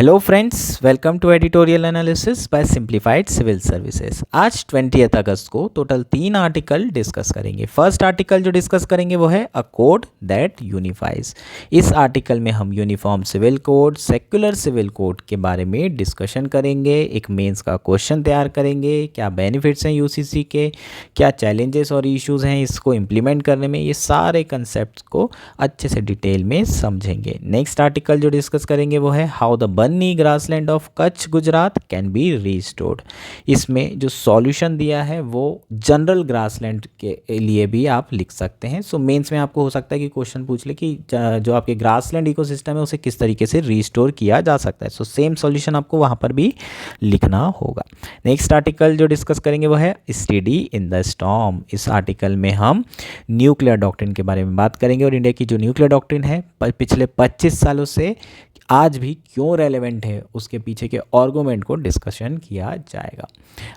Hello friends, welcome to editorial analysis by Simplified Civil Services. आज 20 अगस्त को total 3 article discuss करेंगे। First article जो डिस्कस करेंगे वो है अ कोड दैट यूनिफाइज। इस आर्टिकल में हम uniform civil code, secular civil code के बारे में डिस्कशन करेंगे। एक मेंस का क्वेश्चन तैयार करेंगे, क्या बेनिफिट्स हैं यूसीसी के, क्या चैलेंजेस और इश्यूज हैं इसको इम्प्लीमेंट करने में, ये सारे कंसेप्ट को अच्छे से डिटेल में समझेंगे। नेक्स्ट आर्टिकल जो डिस्कस करेंगे वो है how the Banni grassland of Kutch Gujarat can be restored. इसमें जो सॉल्यूशन दिया है वो जनरल ग्रासलैंड के लिए भी आप लिख सकते हैं। सो मेंस में आपको हो सकता है कि क्वेश्चन पूछ ले कि जो आपके ग्रासलैंड इकोसिस्टम है उसे किस तरीके से रीस्टोर किया जा सकता है। सो सेम सॉल्यूशन आपको वहाँ पर भी लिखना होगा। नेक्स्ट आर्टिकल जो डिस्कस करेंगे वो है स्टडी इन द स्टॉर्म। इस आर्टिकल में हम न्यूक्लियर डॉक्ट्रिन के बारे में बात करेंगे और इंडिया की जो न्यूक्लियर डॉक्ट्रिन है पिछले 25 सालों से आज भी क्यों रेलेवेंट है उसके पीछे के आर्गुमेंट को डिस्कशन किया जाएगा।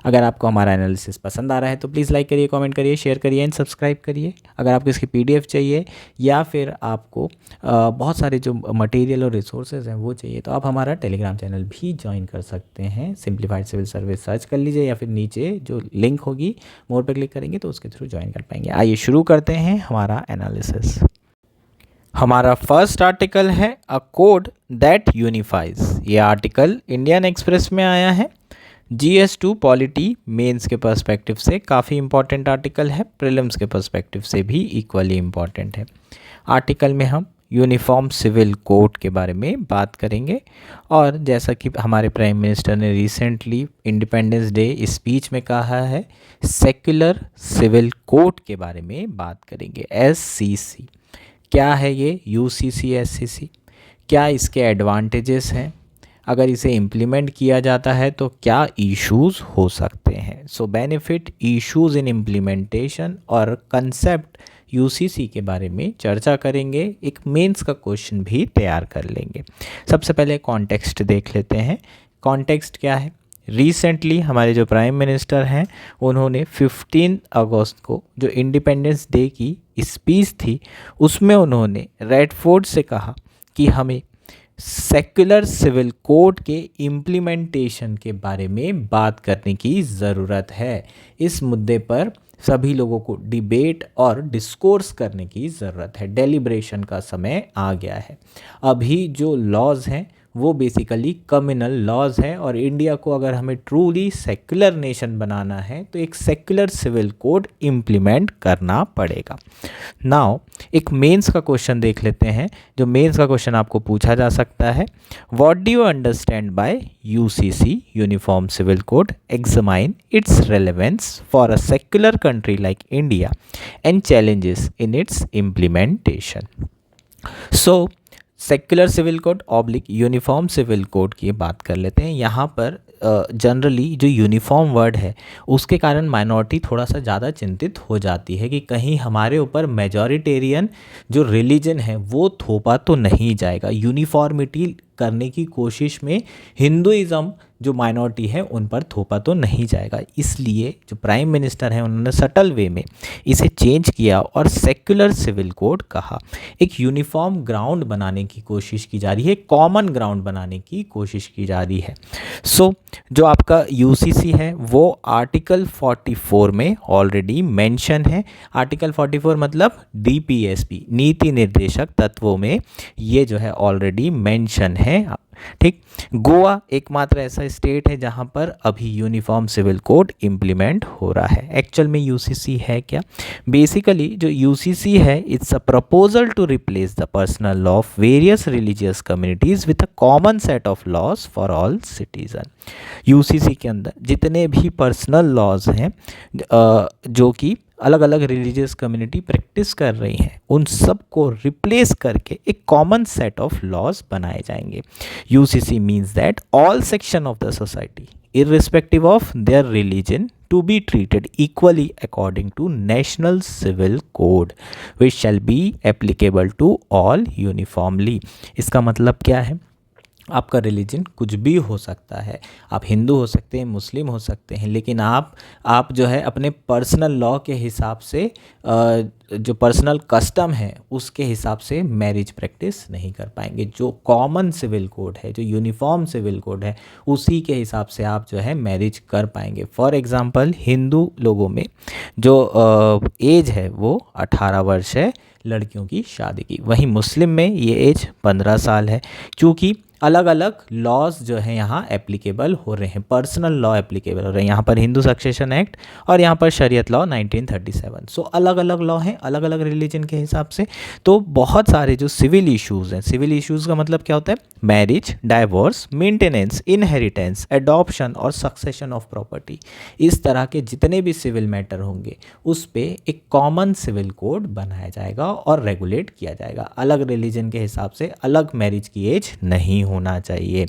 अगर आपको हमारा एनालिसिस पसंद आ रहा है तो प्लीज़ लाइक करिए, कमेंट करिए, शेयर करिए एंड सब्सक्राइब करिए। अगर आपको इसकी पीडीएफ चाहिए या फिर आपको बहुत सारे जो मटेरियल और रिसोर्सेज हैं वो चाहिए तो आप हमारा टेलीग्राम चैनल भी ज्वाइन कर सकते हैं। सिंप्लीफाइड सिविल सर्विस सर्च कर लीजिए या फिर नीचे जो लिंक होगी मोर पर क्लिक करेंगे तो उसके थ्रू ज्वाइन कर पाएंगे। आइए शुरू करते हैं हमारा एनालिसिस। हमारा फर्स्ट आर्टिकल है अ कोड दैट यूनिफाइज। ये आर्टिकल इंडियन एक्सप्रेस में आया है। GS2 पॉलिटी मेंस के पर्सपेक्टिव से काफ़ी इंपॉर्टेंट आर्टिकल है, प्रीलिम्स के पर्सपेक्टिव से भी इक्वली इम्पॉर्टेंट है। आर्टिकल में हम यूनिफॉर्म सिविल कोड के बारे में बात करेंगे और जैसा कि हमारे प्राइम मिनिस्टर ने रिसेंटली इंडिपेंडेंस डे स्पीच में कहा है, सेक्युलर सिविल कोड के बारे में बात करेंगे। SCC क्या है ये UCC SCC, क्या इसके एडवांटेजेस हैं, अगर इसे इम्प्लीमेंट किया जाता है तो क्या इश्यूज हो सकते हैं। सो बेनिफिट, इश्यूज इन इम्प्लीमेंटेशन और कंसेप्ट UCC के बारे में चर्चा करेंगे। एक मेंस का क्वेश्चन भी तैयार कर लेंगे। सबसे पहले कॉन्टेक्स्ट देख लेते हैं। कॉन्टेक्स्ट क्या है? रिसेंटली हमारे जो प्राइम मिनिस्टर हैं उन्होंने 15 अगस्त को जो इंडिपेंडेंस डे की स्पीच थी उसमें उन्होंने रेड फोर्ट से कहा कि हमें सेक्युलर सिविल कोड के इम्प्लीमेंटेशन के बारे में बात करने की ज़रूरत है। इस मुद्दे पर सभी लोगों को डिबेट और डिस्कोर्स करने की ज़रूरत है। डेलिब्रेशन का समय आ गया है। अभी जो लॉज हैं वो बेसिकली कम्युनल लॉज है और इंडिया को अगर हमें ट्रूली सेक्युलर नेशन बनाना है तो एक सेक्युलर सिविल कोड इम्प्लीमेंट करना पड़ेगा। नाउ एक मेंस का क्वेश्चन देख लेते हैं। जो मेंस का क्वेश्चन आपको पूछा जा सकता है, what do you understand by UCC uniform civil code, examine its relevance for a secular country like India and challenges in its implementation. So secular civil code oblique uniform civil code की बात कर लेते हैं। यहाँ पर generally जो uniform word है उसके कारण माइनॉरिटी थोड़ा सा ज़्यादा चिंतित हो जाती है कि कहीं हमारे ऊपर मेजॉरिटेरियन जो रिलीजन है वो थोपा तो नहीं जाएगा। यूनिफॉर्मिटी करने की कोशिश में हिंदुइज़्म जो माइनॉरिटी है उन पर थोपा तो नहीं जाएगा। इसलिए जो प्राइम मिनिस्टर हैं उन्होंने सटल वे में इसे चेंज किया और सेक्युलर सिविल कोड कहा। एक यूनिफॉर्म ग्राउंड बनाने की कोशिश की जा रही है, कॉमन ग्राउंड बनाने की कोशिश की जा रही है। सो जो आपका UCC है वो आर्टिकल 44 में ऑलरेडी मेंशन है। आर्टिकल 44 मतलब DPSP नीति निर्देशक तत्वों में ये जो है ऑलरेडी मेंशन है। ठीक, गोवा एकमात्र ऐसा स्टेट है जहां पर अभी यूनिफॉर्म सिविल कोड इम्प्लीमेंट हो रहा है। एक्चुअल में UCC है क्या? बेसिकली जो UCC है it's a proposal to replace the personal law of various religious communities with a common set of laws for all citizen. UCC के अंदर जितने भी पर्सनल लॉज हैं जो कि अलग अलग रिलीजियस कम्युनिटी प्रैक्टिस कर रही हैं उन सब को रिप्लेस करके एक कॉमन सेट ऑफ लॉज बनाए जाएंगे। UCC means that all section of the society irrespective of their religion to be treated equally according to national civil code which shall be applicable to all uniformly। इसका मतलब क्या है? आपका religion कुछ भी हो सकता है, आप हिंदू हो सकते हैं, मुस्लिम हो सकते हैं, लेकिन आप जो है अपने पर्सनल लॉ के हिसाब से जो पर्सनल कस्टम है उसके हिसाब से मैरिज प्रैक्टिस नहीं कर पाएंगे। जो कॉमन सिविल कोड है, जो यूनिफॉर्म सिविल कोड है, उसी के हिसाब से आप जो है मैरिज कर पाएंगे। फॉर एग्ज़ाम्पल हिंदू लोगों में जो एज है वो 18 वर्ष है लड़कियों की शादी की, वहीं मुस्लिम में ये एज 15 साल है। क्योंकि अलग अलग लॉज जो है यहाँ एप्लीकेबल हो रहे हैं, पर्सनल लॉ एप्लीकेबल हो रहे हैं। यहाँ पर हिंदू सक्सेशन एक्ट और यहाँ पर शरीयत लॉ 1937। सो अलग अलग लॉ हैं अलग अलग रिलीजन के हिसाब से। तो बहुत सारे जो सिविल इश्यूज़ हैं, सिविल इश्यूज़ का मतलब क्या होता है, marriage, divorce, maintenance, inheritance, adoption और सक्सेशन ऑफ प्रॉपर्टी, इस तरह के जितने भी सिविल मैटर होंगे उस पे एक कॉमन सिविल कोड बनाया जाएगा और रेगुलेट किया जाएगा। अलग रिलीजन के हिसाब से अलग मैरिज की एज नहीं होना चाहिए,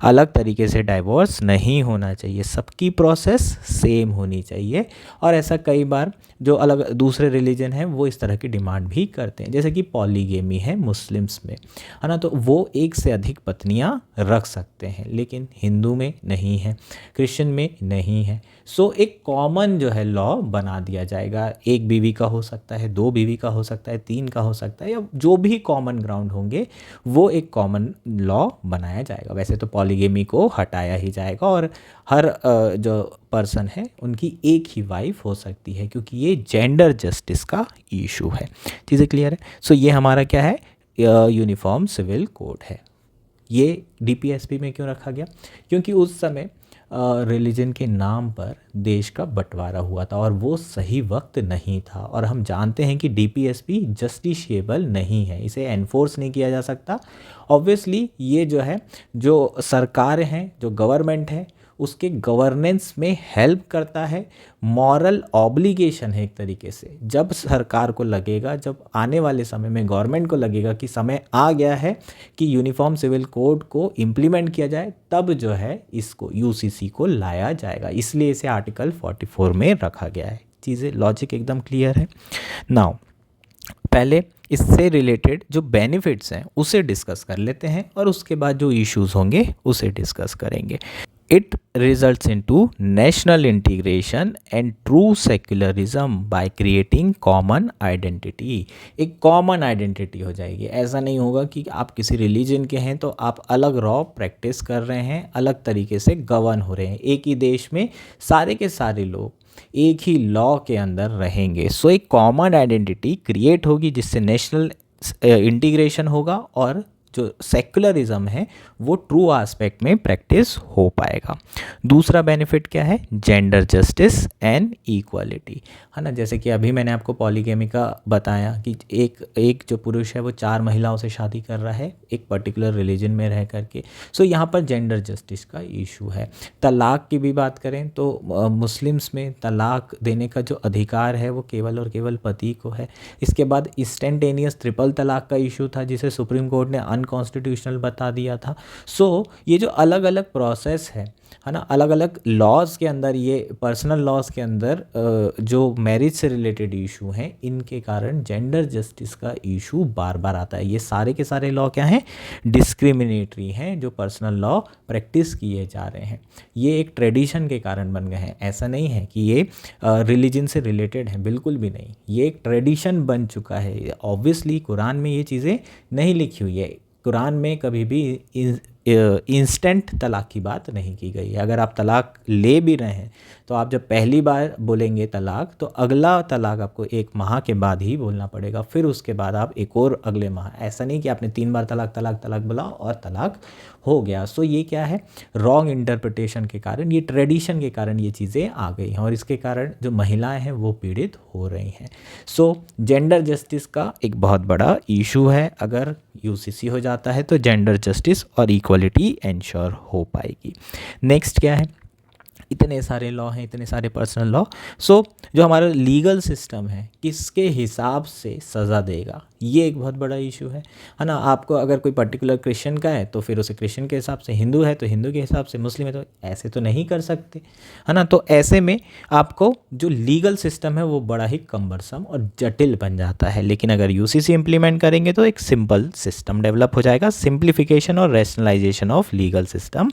अलग तरीके से डाइवोर्स नहीं होना चाहिए, सबकी प्रोसेस सेम होनी चाहिए। और ऐसा कई बार जो अलग दूसरे रिलीजन हैं वो इस तरह की डिमांड भी करते हैं, जैसे कि पॉलीगेमी है मुस्लिम्स में, है ना, तो वो एक से अधिक पत्नियां रख सकते हैं, लेकिन हिंदू में नहीं है, क्रिश्चियन में नहीं है। सो एक कॉमन जो है लॉ बना दिया जाएगा, एक बीवी का हो सकता है, दो बीवी का हो सकता है, तीन का हो सकता है, या जो भी कॉमन ग्राउंड होंगे वो एक कॉमन लॉ बनाया जाएगा। वैसे तो पॉलीगेमी को हटाया ही जाएगा और हर जो पर्सन है उनकी एक ही वाइफ हो सकती है, क्योंकि ये जेंडर जस्टिस का इशू है। चीज़ें क्लियर है। सो ये हमारा क्या है, यूनिफॉर्म सिविल कोड है। ये डीपीएसपी में क्यों रखा गया, क्योंकि उस समय रिलीजन के नाम पर देश का बंटवारा हुआ था और वो सही वक्त नहीं था। और हम जानते हैं कि डीपीएसपी जस्टिशिएबल नहीं है, इसे एनफोर्स नहीं किया जा सकता। ऑब्वियसली ये जो है, जो सरकार हैं, जो गवर्नमेंट है, उसके गवर्नेंस में हेल्प करता है, मॉरल ऑब्लिगेशन है एक तरीके से। जब सरकार को लगेगा, जब आने वाले समय में गवर्नमेंट को लगेगा कि समय आ गया है कि यूनिफॉर्म सिविल कोड को इम्प्लीमेंट किया जाए, तब जो है इसको यूसीसी को लाया जाएगा। इसलिए इसे आर्टिकल 44 में रखा गया है। चीज़ें लॉजिक एकदम क्लियर है। नाउ पहले इससे रिलेटेड जो बेनिफिट्स हैं उसे डिस्कस कर लेते हैं और उसके बाद जो इश्यूज होंगे उसे डिस्कस करेंगे। It results into national integration and true secularism by creating common identity। एक कॉमन आइडेंटिटी हो जाएगी। ऐसा नहीं होगा कि आप किसी रिलीजन के हैं तो आप अलग लॉ प्रैक्टिस कर रहे हैं, अलग तरीके से गवर्न हो रहे हैं। एक ही देश में सारे के सारे लोग एक ही लॉ के अंदर रहेंगे। सो एक कॉमन आइडेंटिटी क्रिएट होगी जिससे नेशनल इंटीग्रेशन होगा और जो सेक्युलरिज्म है वो ट्रू एस्पेक्ट में प्रैक्टिस हो पाएगा। दूसरा बेनिफिट क्या है, जेंडर जस्टिस एंड इक्वालिटी, है ना। जैसे कि अभी मैंने आपको पॉलीगेमी का बताया कि एक जो पुरुष है वो 4 महिलाओं से शादी कर रहा है एक पर्टिकुलर रिलीजन में रह करके। सो यहाँ पर जेंडर जस्टिस का इशू है। तलाक की भी बात करें तो मुस्लिम्स में तलाक देने का जो अधिकार है वो केवल और केवल पति को है। इसके बाद इंस्टेंटेनियस ट्रिपल तलाक का इशू था जिसे सुप्रीम कोर्ट ने अनकॉन्स्टिट्यूशनल बता दिया था। सो ये जो अलग अलग प्रोसेस है ना, अलग अलग लॉज के अंदर, ये पर्सनल लॉज के अंदर जो मैरिज से रिलेटेड इशू हैं, इनके कारण जेंडर जस्टिस का इशू बार बार आता है। ये सारे के सारे लॉ क्या हैं, डिस्क्रिमिनेटरी हैं, जो पर्सनल लॉ प्रैक्टिस किए जा रहे हैं। ये एक ट्रेडिशन के कारण बन गए हैं। ऐसा नहीं है कि ये रिलीजन से रिलेटेड है, बिल्कुल भी नहीं। ये एक ट्रेडिशन बन चुका है। ऑब्वियसली कुरान में ये चीज़ें नहीं लिखी हुई है। कुरान में कभी भी इंस्टेंट तलाक की बात नहीं की गई है। अगर आप तलाक ले भी रहे हैं तो आप जब पहली बार बोलेंगे तलाक, तो अगला तलाक आपको 1 माह के बाद ही बोलना पड़ेगा, फिर उसके बाद आप एक और अगले माह। ऐसा नहीं कि आपने 3 बार तलाक तलाक तलाक बोला और तलाक हो गया। सो ये क्या है, रॉन्ग इंटरप्रिटेशन के कारण, ये ट्रेडिशन के कारण ये चीज़ें आ गई हैं और इसके कारण जो महिलाएं हैं वो पीड़ित हो रही हैं। सो जेंडर जस्टिस का एक बहुत बड़ा इशू है। अगर यूसीसी हो जाता है तो जेंडर जस्टिस और इक्वलिटी इंश्योर हो पाएगी। नेक्स्ट क्या है, इतने सारे लॉ हैं, इतने सारे पर्सनल लॉ। सो जो हमारा लीगल सिस्टम है किसके हिसाब से सज़ा देगा, ये एक बहुत बड़ा इशू है ना। आपको अगर कोई पर्टिकुलर क्रिश्चियन का है तो फिर उसे क्रिश्चियन के हिसाब से, हिंदू है तो हिंदू के हिसाब से, मुस्लिम है तो ऐसे तो नहीं कर सकते, है ना। तो ऐसे में आपको जो लीगल सिस्टम है वो बड़ा ही कम्बरसम और जटिल बन जाता है। लेकिन अगर यूसीसी इम्प्लीमेंट करेंगे तो एक सिंपल सिस्टम डेवलप हो जाएगा, सिंप्लीफिकेशन और रैशनलाइजेशन ऑफ लीगल सिस्टम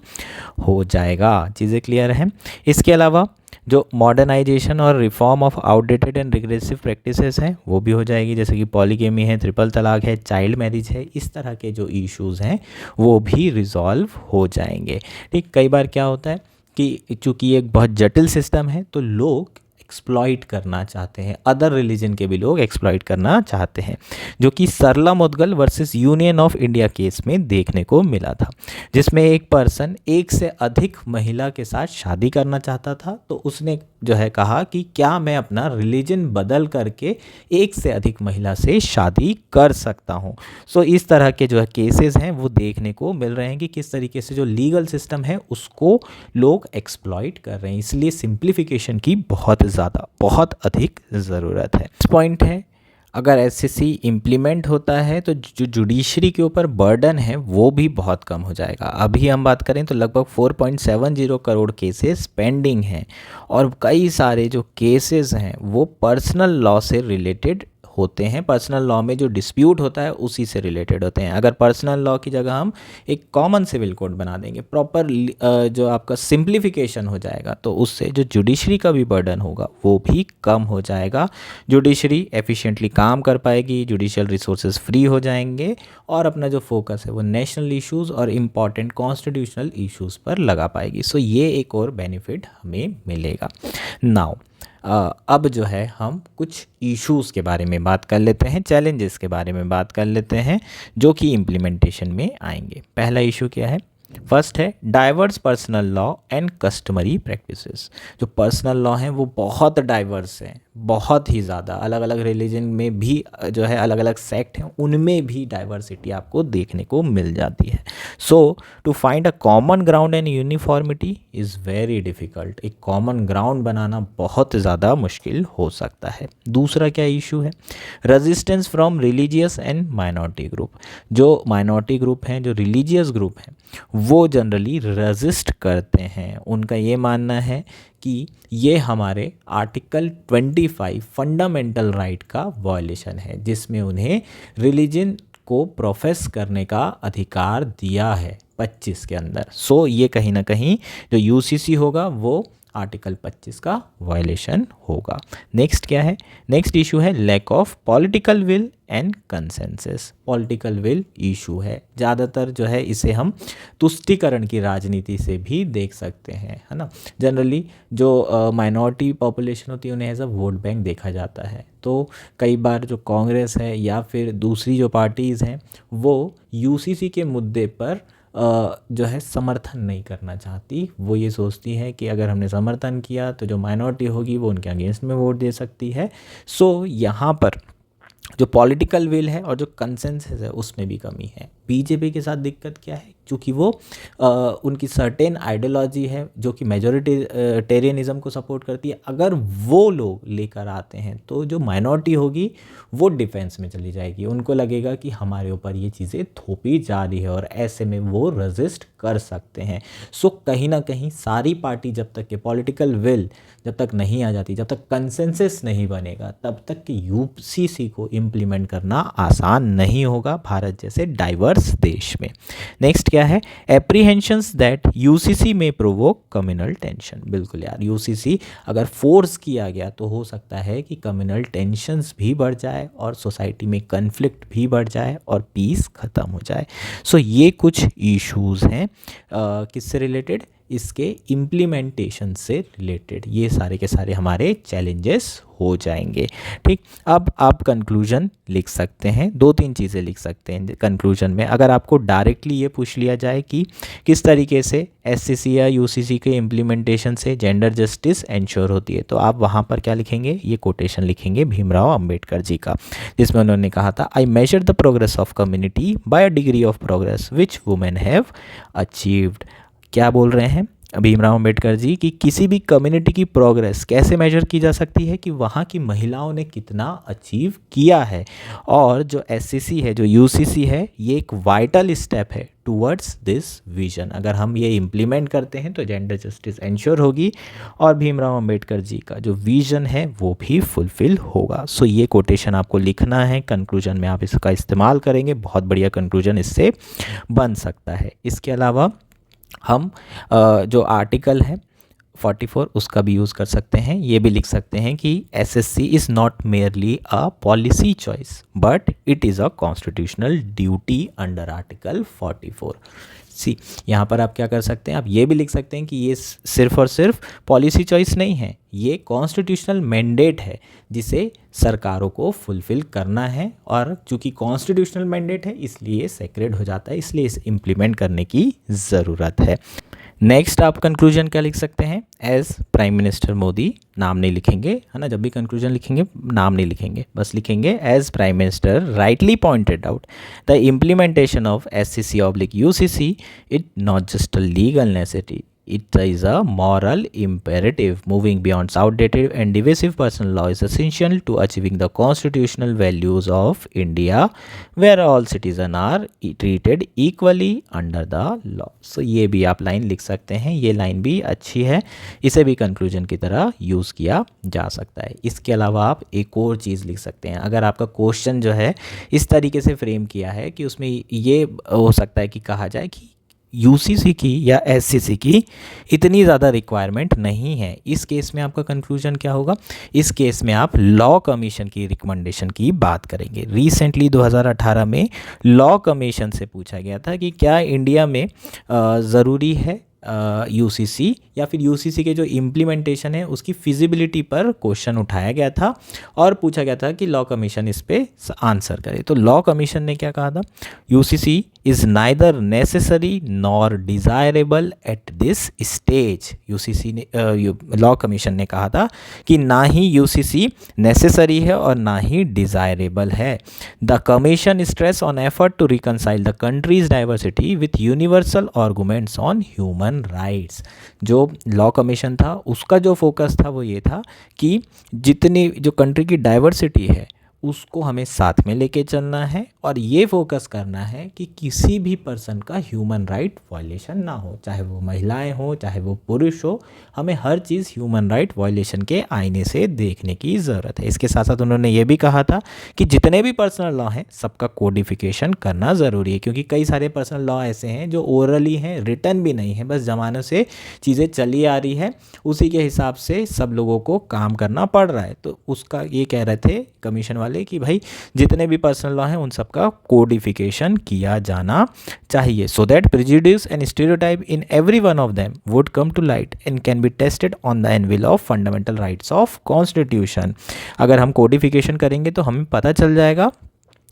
हो जाएगा। चीज़ें क्लियर हैं। इसके अलावा जो मॉडर्नाइजेशन और reform of outdated and regressive practices हैं वो भी हो जाएगी, जैसे कि पॉलीगेमी है, ट्रिपल तलाक है, चाइल्ड मैरिज है। इस तरह के जो इश्यूज़ हैं वो भी रिजॉल्व हो जाएंगे। ठीक, कई बार क्या होता है कि चूँकि ये एक बहुत जटिल सिस्टम है तो लोग एक्सप्लॉइट करना चाहते हैं, अदर रिलीजन के भी लोग एक्सप्लॉइट करना चाहते हैं, जो कि Sarla Mudgal versus union of India case में देखने को मिला था, जिसमें एक पर्सन एक से अधिक महिला के साथ शादी करना चाहता था। तो उसने जो है कहा कि क्या मैं अपना रिलीजन बदल करके एक से अधिक महिला से शादी कर सकता हूँ। सो इस तरह के जो है केसेस हैं वो देखने को मिल रहे हैं कि किस तरीके से जो लीगल सिस्टम है उसको लोग एक्सप्लॉइट कर रहे हैं। इसलिए सिंप्लीफिकेशन की बहुत अधिक ज़रूरत है। पॉइंट है, अगर एससीसी इम्प्लीमेंट होता है तो जो जुडिशरी के ऊपर बर्डन है वो भी बहुत कम हो जाएगा। अभी हम बात करें तो लगभग 4.70 करोड़ केसेस पेंडिंग हैं और कई सारे जो केसेस हैं वो पर्सनल लॉ से रिलेटेड होते हैं। पर्सनल लॉ में जो डिस्प्यूट होता है उसी से रिलेटेड होते हैं। अगर पर्सनल लॉ की जगह हम एक कॉमन सिविल कोड बना देंगे, प्रॉपर जो आपका सिंप्लीफिकेशन हो जाएगा, तो उससे जो जुडिशरी का भी बर्डन होगा वो भी कम हो जाएगा। जुडिशरी एफिशिएंटली काम कर पाएगी, जुडिशियल रिसोर्सेज फ्री हो जाएंगे और अपना जो फोकस है वो नेशनल इश्यूज़ और इम्पॉर्टेंट कॉन्स्टिट्यूशनल इश्यूज़ पर लगा पाएगी। सो ये एक और बेनिफिट हमें मिलेगा। नाउ अब जो है हम कुछ इश्यूज़ के बारे में बात कर लेते हैं, चैलेंजेस के बारे में बात कर लेते हैं जो कि इम्प्लीमेंटेशन में आएंगे। पहला इशू क्या है? फर्स्ट है diverse personal law and customary practices. जो पर्सनल लॉ हैं वो बहुत डाइवर्स हैं, बहुत ही ज़्यादा। अलग अलग रिलीजन में भी जो है अलग अलग सेक्ट हैं, उनमें भी डाइवर्सिटी आपको देखने को मिल जाती है। So to find a common ground and uniformity is very difficult. एक कॉमन ग्राउंड बनाना बहुत ज़्यादा मुश्किल हो सकता है। दूसरा क्या इशू है? Resistance from religious and minority group. जो माइनॉरिटी ग्रुप हैं, जो रिलीजियस ग्रुप हैं, वो जनरली रेजिस्ट करते हैं। उनका ये मानना है कि ये हमारे आर्टिकल 25 फंडामेंटल राइट का वायलेशन है, जिसमें उन्हें रिलीजन को प्रोफेस करने का अधिकार दिया है 25 के अंदर। सो ये कहीं ना कहीं जो यूसीसी होगा वो आर्टिकल 25 का वायलेशन होगा। नेक्स्ट क्या है? नेक्स्ट इशू है lack of political will and consensus. Political will issue है, ज़्यादातर जो है इसे हम तुष्टीकरण की राजनीति से भी देख सकते हैं, है ना। जनरली जो माइनॉरिटी पॉपुलेशन होती है उन्हें एज अ वोट बैंक देखा जाता है। तो कई बार जो कांग्रेस है या फिर दूसरी जो पार्टीज़ हैं वो यूसीसी के मुद्दे पर जो है समर्थन नहीं करना चाहती। वो ये सोचती है कि अगर हमने समर्थन किया तो जो माइनॉरिटी होगी वो उनके अगेंस्ट में वोट दे सकती है। सो यहाँ पर जो पॉलिटिकल विल है और जो कंसेंसस है उसमें भी कमी है। बीजेपी के साथ दिक्कत क्या है? क्योंकि वो उनकी सर्टेन आइडियोलॉजी है जो कि मेजॉरिटेरियनिज्म को सपोर्ट करती है। अगर वो लोग लेकर आते हैं तो जो माइनॉरिटी होगी वो डिफेंस में चली जाएगी। उनको लगेगा कि हमारे ऊपर ये चीज़ें थोपी जा रही है और ऐसे में वो रेजिस्ट कर सकते हैं। सो कहीं ना कहीं सारी पार्टी जब तक के पॉलिटिकल विल जब तक नहीं आ जाती, जब तक कंसेंसस नहीं बनेगा, तब तक कि यूसीसी को इम्प्लीमेंट करना आसान नहीं होगा भारत जैसे डाइवर्स देश में। नेक्स्ट क्या है? एप्रीहेंशंस दैट यूसीसी में प्रोवोक कम्युनल टेंशन। बिल्कुल यार, यूसीसी अगर फोर्स किया गया तो हो सकता है कि कम्युनल टेंशंस भी बढ़ जाए और सोसाइटी में कन्फ्लिक्ट भी बढ़ जाए और पीस ख़त्म हो जाए। सो ये कुछ इश्यूज़ हैं किससे रिलेटेड? इसके इम्प्लीमेंटेशन से रिलेटेड। ये सारे के सारे हमारे चैलेंजेस हो जाएंगे। ठीक, अब आप कंक्लूजन लिख सकते हैं, 2-3 चीज़ें लिख सकते हैं कंक्लूजन में। अगर आपको डायरेक्टली ये पूछ लिया जाए कि किस तरीके से एससीसी या यूसीसी के इम्प्लीमेंटेशन से जेंडर जस्टिस इंश्योर होती है, तो आप वहाँ पर क्या लिखेंगे? ये कोटेशन लिखेंगे भीमराव अंबेडकर जी का, जिसमें उन्होंने कहा था, I measure the progress of community by a degree of progress which women have achieved. क्या बोल रहे हैं? भीमराव अंबेडकर जी कि किसी भी कम्युनिटी की प्रोग्रेस कैसे मेजर की जा सकती है कि वहाँ की महिलाओं ने कितना अचीव किया है। और जो एससीसी है, जो यूसीसी है, ये एक वाइटल स्टेप है टूवर्ड्स दिस विजन। अगर हम ये इम्प्लीमेंट करते हैं तो जेंडर जस्टिस इंश्योर होगी और भीमराव अंबेडकर जी का जो विजन है वो भी फुलफिल होगा। सो ये कोटेशन आपको लिखना है, कंक्लूजन में आप इसका इस्तेमाल करेंगे, बहुत बढ़िया कंक्लूजन इससे बन सकता है। इसके अलावा हम जो आर्टिकल है 44 उसका भी यूज़ कर सकते हैं। ये भी लिख सकते हैं कि SSC is not merely a policy choice but it is a constitutional duty under article 44। सी, यहाँ पर आप क्या कर सकते हैं, आप ये भी लिख सकते हैं कि ये सिर्फ और सिर्फ पॉलिसी चॉइस नहीं है, ये कॉन्स्टिट्यूशनल मैंडेट है जिसे सरकारों को फुलफिल करना है। और चूंकि कॉन्स्टिट्यूशनल मैंडेट है इसलिए सेक्रेड हो जाता है, इसलिए इसे इम्प्लीमेंट करने की ज़रूरत है। नेक्स्ट आप कंक्लूजन क्या लिख सकते हैं, एज प्राइम मिनिस्टर मोदी, नाम नहीं लिखेंगे, है ना, जब भी कंक्लूजन लिखेंगे नाम नहीं लिखेंगे, बस लिखेंगे as prime minister rightly pointed out the implementation of SCC oblique UCC it not just a legal necessity, it is a moral imperative. Moving beyond outdated and divisive personal law is essential to achieving the constitutional values of India, where all citizens are treated equally under the law. So ये भी आप line लिख सकते हैं, ये line भी अच्छी है, इसे भी कंक्लूजन की तरह यूज़ किया जा सकता है। इसके अलावा आप एक और चीज़ लिख सकते हैं, अगर आपका क्वेश्चन जो है इस तरीके से फ्रेम किया है कि उसमें ये हो सकता है कि कहा जाए कि यूसीसी की या एससीसी की इतनी ज़्यादा रिक्वायरमेंट नहीं है, इस केस में आपका कंक्लूजन क्या होगा, इस केस में आप लॉ कमीशन की रिकमेंडेशन की बात करेंगे। रिसेंटली 2018 में लॉ कमीशन से पूछा गया था कि क्या इंडिया में ज़रूरी है यूसीसी, या फिर यूसीसी के जो इम्प्लीमेंटेशन है उसकी फिजिबिलिटी पर क्वेश्चन उठाया गया था और पूछा गया था कि लॉ कमीशन इस पे आंसर करे। तो लॉ कमीशन ने क्या कहा था, UCC is neither necessary nor desirable at this stage. UCC ने लॉ कमीशन ने कहा था कि ना ही यूसीसी नेसेसरी है और ना ही डिज़ायरेबल है। The commission stress on effort to reconcile the country's diversity with universal arguments on human rights. जो लॉ कमीशन था उसका जो फोकस था वो ये था कि जितनी जो कंट्री की डाइवर्सिटी है उसको हमें साथ में लेके चलना है और ये फोकस करना है कि किसी भी पर्सन का ह्यूमन राइट वायलेशन ना हो, चाहे वो महिलाएं हो चाहे वो पुरुष हो, हमें हर चीज़ ह्यूमन राइट वायलेशन के आईने से देखने की ज़रूरत है। इसके साथ साथ उन्होंने ये भी कहा था कि जितने भी पर्सनल लॉ हैं सबका कोडिफिकेशन करना ज़रूरी है, क्योंकि कई सारे पर्सनल लॉ ऐसे हैं जो ओरली हैं, रिटन भी नहीं है, बस ज़मानों से चीज़ें चली आ रही है, उसी के हिसाब से सब लोगों को काम करना पड़ रहा है। तो उसका ये कह रहे थे कमीशन वाले कि भाई जितने भी पर्सनल लॉ हैं उन सबका कोडिफिकेशन किया जाना चाहिए, so that prejudice and stereotype in every one of them would come to light and can be tested on the anvil of fundamental rights of constitution. अगर हम कोडिफिकेशन करेंगे तो हमें पता चल जाएगा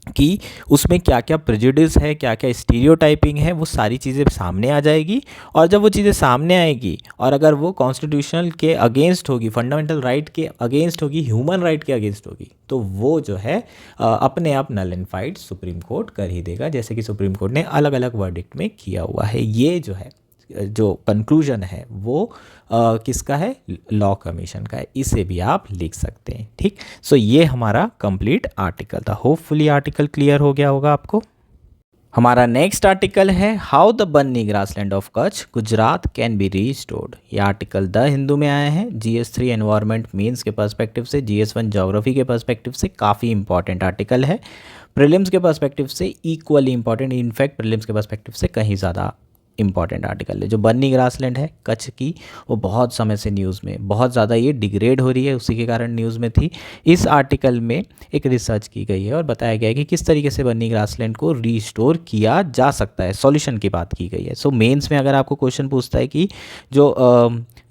कि उसमें क्या क्या प्रेजुडिस है, क्या क्या स्टीरियोटाइपिंग है, वो सारी चीज़ें सामने आ जाएगी। और जब वो चीज़ें सामने आएगी और अगर वो कॉन्स्टिट्यूशनल के अगेंस्ट होगी, फंडामेंटल राइट के अगेंस्ट होगी, ह्यूमन राइट के अगेंस्ट होगी, तो वो जो है अपने आप नलिफाइड सुप्रीम कोर्ट कर ही देगा, जैसे कि सुप्रीम कोर्ट ने अलग अलग वर्डिक्ट में किया हुआ है। ये जो है जो कंक्लूजन है वो किसका है, लॉ कमीशन का है, इसे भी आप लिख सकते हैं। ठीक, सो ये हमारा कंप्लीट आर्टिकल था। होपफुली आर्टिकल क्लियर हो गया होगा आपको। हमारा नेक्स्ट आर्टिकल है how the Banni grassland of Kutch Gujarat can be restored. ये आर्टिकल द हिंदू में आया है, GS3 एनवायरनमेंट मीन्स के पर्सपेक्टिव से, GS1 ज्योग्राफी के पर्सपेक्टिव से काफ़ी इंपॉर्टेंट आर्टिकल है, प्रीलिम्स के पर्सपेक्टिव से इक्वली इंपॉर्टेंट, इनफैक्ट प्रीलिम्स के पर्सपेक्टिव से कहीं ज़्यादा इंपॉर्टेंट आर्टिकल है। जो बन्नी ग्रासलैंड है कच्छ की, वो बहुत समय से न्यूज़ में, बहुत ज़्यादा ये डिग्रेड हो रही है, उसी के कारण न्यूज़ में थी। इस आर्टिकल में एक रिसर्च की गई है और बताया गया है कि किस तरीके से बन्नी ग्रासलैंड को रीस्टोर किया जा सकता है, सॉल्यूशन की बात की गई है। सो मेंस में अगर आपको क्वेश्चन पूछता है कि जो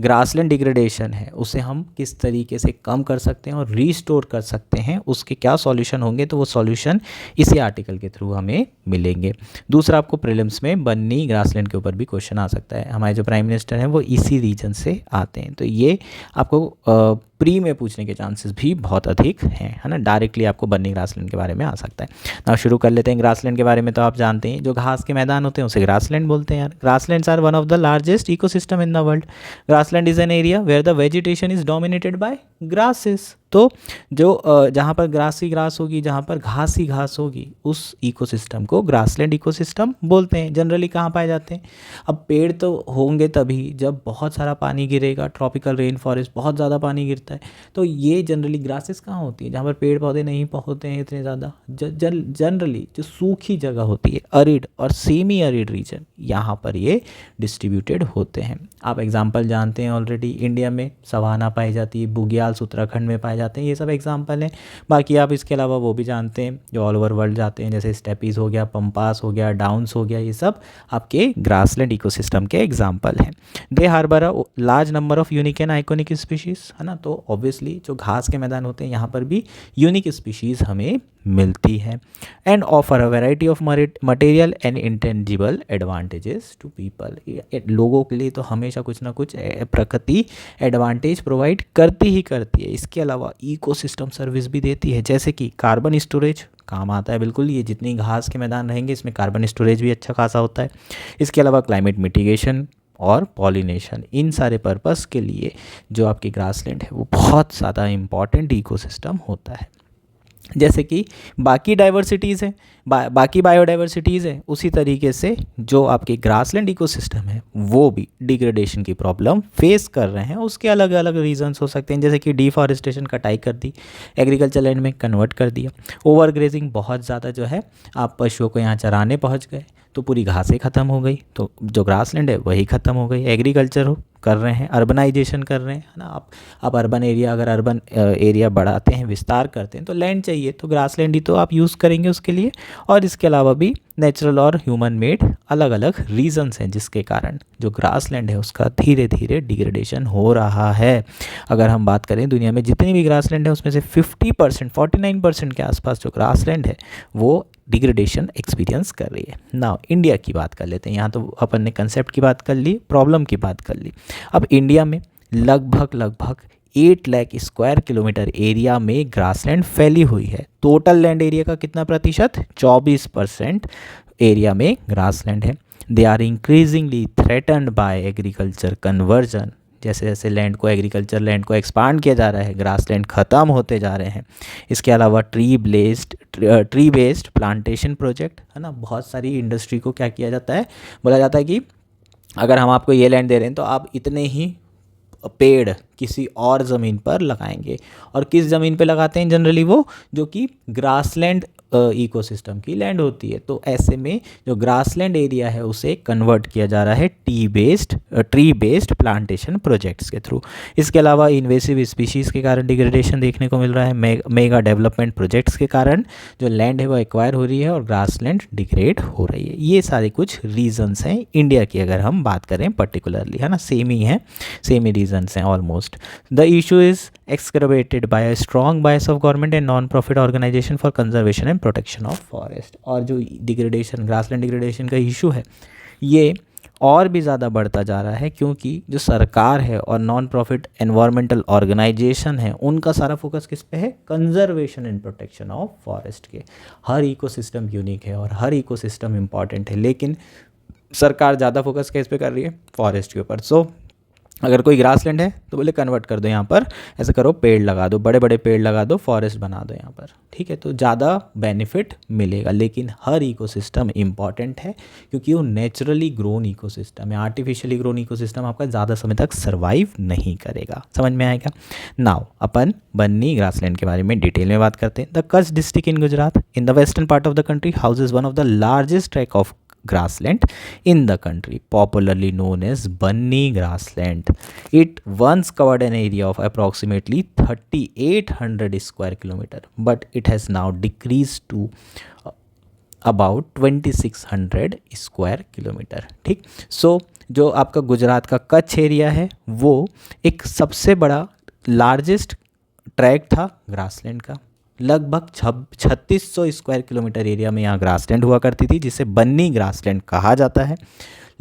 ग्रासलैंड डिग्रेडेशन है उसे हम किस तरीके से कम कर सकते हैं और रीस्टोर कर सकते हैं, उसके क्या सॉल्यूशन होंगे, तो वो सॉल्यूशन इसी आर्टिकल के थ्रू हमें मिलेंगे। दूसरा, आपको प्रीलिम्स में बन्नी ग्रासलैंड के ऊपर भी क्वेश्चन आ सकता है। हमारे जो प्राइम मिनिस्टर हैं वो इसी रीजन से आते हैं, तो ये आपको प्री में पूछने के चांसेस भी बहुत अधिक हैं, है ना। डायरेक्टली आपको बन्नी ग्रासलैंड के बारे में आ सकता है। ना शुरू कर लेते हैं ग्रासलैंड के बारे में। तो आप जानते हैं जो घास के मैदान होते हैं उसे ग्रासलैंड बोलते हैं यार। Grasslands are one of the largest ecosystem in the world. Grassland is an area where the vegetation is dominated by grasses. तो जो जहाँ पर ग्रास ही ग्रास होगी, जहाँ पर घास ही घास होगी, उस इकोसिस्टम को ग्रासलैंड इकोसिस्टम बोलते हैं। जनरली कहाँ पाए जाते हैं? अब पेड़ तो होंगे तभी जब बहुत सारा पानी गिरेगा, ट्रॉपिकल रेन फॉरेस्ट, बहुत ज़्यादा पानी गिरता है। तो ये जनरली ग्रासेस कहाँ होती है? जहाँ पर पेड़ पौधे नहीं होते हैं इतने ज़्यादा। जनरली जो सूखी जगह होती है, अरिड और सेमी अरिड रीजन, यहाँ पर ये डिस्ट्रीब्यूटेड होते हैं। आप एग्जाम्पल जानते हैं ऑलरेडी, इंडिया में सवाना पाई जाती है, बुग्याल्स उत्तराखंड में पाए जाते हैं, ये सब एग्जाम्पल हैं। बाकी आप इसके अलावा वो भी जानते हैं जो ऑल ओवर वर्ल्ड जाते हैं, जैसे स्टेपीज़ हो गया, पंपास हो गया, डाउन्स हो गया, ये सब आपके ग्रासलैंड इकोसिस्टम के एग्जाम्पल हैं। They harbour a large number of unique and iconic species, है ना। तो ऑब्वियसली जो घास के मैदान होते हैं यहाँ पर भी यूनिक स्पीशीज़ हमें मिलती है। And offer a variety of material and intangible advantages to people. लोगों के लिए तो हमेशा कुछ ना कुछ प्रकृति एडवांटेज प्रोवाइड करती ही करती है। इसके अलावा इकोसिस्टम सर्विस भी देती है, जैसे कि कार्बन स्टोरेज काम आता है बिल्कुल। ये जितनी घास के मैदान रहेंगे इसमें कार्बन स्टोरेज भी अच्छा खासा होता है। इसके अलावा क्लाइमेट मिटिगेशन और पॉलिनेशन, इन सारे पर्पस के लिए जो आपकी ग्रासलैंड है वो बहुत ज़्यादा इम्पॉर्टेंट इकोसिस्टम होता है। जैसे कि बाकी डाइवर्सिटीज़ हैं, बाकी बायोडाइवर्सिटीज़ हैं, उसी तरीके से जो आपके ग्रासलैंड इकोसिस्टम है वो भी डिग्रेडेशन की प्रॉब्लम फेस कर रहे हैं। उसके अलग अलग रीजंस हो सकते हैं, जैसे कि डिफॉरेस्टेशन, कटाई कर दी, एग्रीकल्चर लैंड में कन्वर्ट कर दिया, ओवरग्रेजिंग, बहुत ज़्यादा जो है आप पशुओं को यहाँ चराने पहुँच गए तो पूरी घासें ख़त्म हो गई, तो जो ग्रासलैंड है वही ख़त्म हो गई। एग्रीकल्चर कर रहे हैं, अर्बनाइजेशन कर रहे हैं, है ना। आप अर्बन एरिया, अगर अर्बन एरिया बढ़ाते हैं, विस्तार करते हैं, तो लैंड चाहिए, तो ग्रासलैंड ही तो आप यूज़ करेंगे उसके लिए। और इसके अलावा भी नेचुरल और ह्यूमन मेड अलग अलग रीजंस हैं जिसके कारण जो ग्रासलैंड है उसका धीरे धीरे डिग्रेडेशन हो रहा है। अगर हम बात करें दुनिया में जितनी भी ग्रासलैंड है उसमें से 50%, 49% के आसपास जो ग्रासलैंड है वो डिग्रेडेशन एक्सपीरियंस कर रही है। नाउ इंडिया की बात कर लेते हैं। यहाँ तो अपन ने कंसेप्ट की बात कर ली, प्रॉब्लम की बात कर ली। अब इंडिया में लगभग 8 लाख स्क्वायर किलोमीटर एरिया में ग्रासलैंड फैली हुई है। टोटल लैंड एरिया का कितना प्रतिशत? 24% एरिया में ग्रासलैंड है। They are increasingly threatened by agriculture conversion. जैसे जैसे लैंड को, एग्रीकल्चर लैंड को एक्सपांड किया जा रहा है, ग्रासलैंड ख़त्म होते जा रहे हैं। इसके अलावा ट्री बेस्ड प्लांटेशन प्रोजेक्ट, है ना। बहुत सारी इंडस्ट्री को क्या किया जाता है, बोला जाता है कि अगर हम आपको ये लैंड दे रहे हैं तो आप इतने ही पेड़ किसी और ज़मीन पर लगाएंगे। और किस ज़मीन पे लगाते हैं जनरली? वो जो कि ग्रासलैंड इकोसिस्टम की लैंड होती है। तो ऐसे में जो ग्रासलैंड एरिया है उसे कन्वर्ट किया जा रहा है ट्री बेस्ड प्लांटेशन प्रोजेक्ट्स के थ्रू। इसके अलावा इन्वेसिव स्पीशीज़ के कारण डिग्रेडेशन देखने को मिल रहा है। मेगा डेवलपमेंट प्रोजेक्ट्स के कारण जो लैंड है वो एक्वायर हो रही है और ग्रासलैंड डिग्रेड हो रही है। ये सारे कुछ रीजंस हैं इंडिया की, अगर हम बात करें पर्टिकुलरली, है ना। सेम ही रीजंस हैं almost. The issue is exacerbated by a strong bias of government and non profit organisation for conservation and protection of forest. और जो डिग्रेडेशन, ग्रासलैंड डिग्रेडेशन का इशू है ये और भी ज़्यादा बढ़ता जा रहा है, क्योंकि जो सरकार है और नॉन प्रॉफिट एनवायरमेंटल ऑर्गेनाइजेशन है उनका सारा फोकस किस पे है? Conservation and protection of forest के। हर इकोसिस्टम यूनिक है और हर इकोसिस्टम इम्पॉर्टेंट है, लेकिन सरकार ज़्यादा फोकस किस पे कर रही है? फॉरेस्ट के ऊपर। सो अगर कोई ग्रासलैंड है तो बोले कन्वर्ट कर दो, यहाँ पर ऐसे करो, पेड़ लगा दो, बड़े बड़े पेड़ लगा दो, फॉरेस्ट बना दो यहाँ पर, ठीक है। तो ज़्यादा बेनिफिट मिलेगा, लेकिन हर इकोसिस्टम इम्पॉर्टेंट है क्योंकि वो नेचुरली ग्रोन इकोसिस्टम है। आर्टिफिशियली ग्रोन इकोसिस्टम आपका ज़्यादा समय तक सर्वाइव नहीं करेगा। समझ में आएगा? नाउ अपन बन्नी ग्रासलैंड के बारे में डिटेल में बात करते हैं। The Kutch district in Gujarat in the western part of the country houses one of the largest track of grassland in the country, popularly known as Banni grassland. It once covered an area of approximately 3,800 square kilometer, but it has now decreased to about 2,600 square kilometre, ठीक। सो जो आपका गुजरात का Kutch area है वो एक सबसे बड़ा largest track था ग्रासलैंड का। लगभग 3600 स्क्वायर किलोमीटर एरिया में यहाँ ग्रासलैंड हुआ करती थी, जिसे बन्नी ग्रासलैंड कहा जाता है।